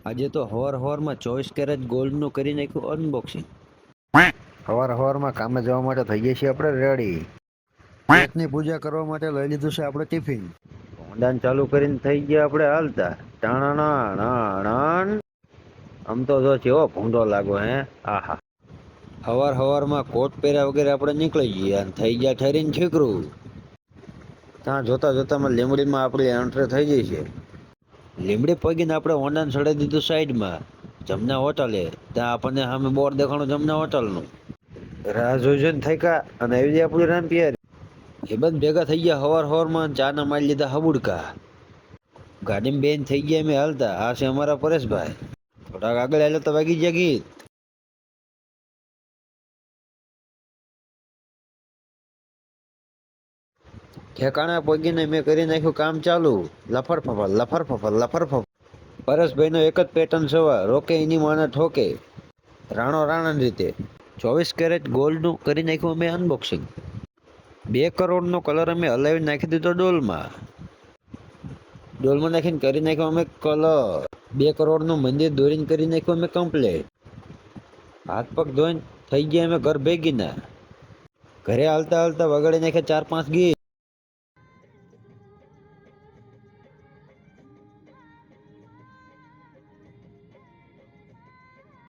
આજે તો હવારમાં 24 કેરેટ ગોલ્ડનું કરી નાખ્યું અનબોક્સિંગ. હવારમાં કામે જવા માટે થઈ ગયા છીએ આપણે રેડી. પેટની પૂજા કરવા માટે લઈ લીધું છે આપણે ટિફિન. ઓંડાન ચાલુ કરીને થઈ ગયા આપણે હાલતા ટાણાણ. આમ તો જો કેવો ભૂંડો લાગો હે. આહા. હવારમાં કોટ પહેર્યા વગેરે આપણે નીકળી જઈએ અને થઈ ગયા ઠરીને ઠીકરું. ત્યાં જોતામાં લીમડીમાં આપણી એન્ટ્રી થઈ ગઈ છે. લીમડી પગીને આપણે ઓંડાને ચડાવી દીધું સાઈડમાં જમના હોટલે. ત્યાં આપણને સામે બોર્ડ દેખાણું જમના હોટલનું. રાહ જોઈને થઈ કા અને આવી જાય આપણું રામ પિયાર. એ બંધ ભેગા થઈ ગયા હવારમાં ચાના મારી લીધા હબુડકા. ગાડીમાં બેન થઈ ગયા અમે હાલતા. આ છે અમારા પરેશભાઈ. થોડાક આગળ આવેલા તો વાગી ગયા ગીત. ઠેકાણા પગીને મેં કરી નાખ્યું કામ ચાલુ. લફર. પરેશભાઈનો એક જ પેટર્ન સવા રોકે એની માને ઠોકે. રાણાની રીતે 24 કેરેટ ગોલ્ડનું કરી નાખ્યું અમે અનબોક્સિંગ. 2 કરોડનો કલર અમે હલાવી નાખી દીધો ડોલમાં નાખીને કરી નાખ્યો અમે કલર. 2 કરોડનું મંદિર દોરીને કરી નાખ્યું અમે કમ્પ્લેટ. હાથ પગ ધોઈને થઈ ગયા અમે ઘર ભેગીના. ઘરે હાલતા વગાડી નાખ્યા 4-5 ગીત.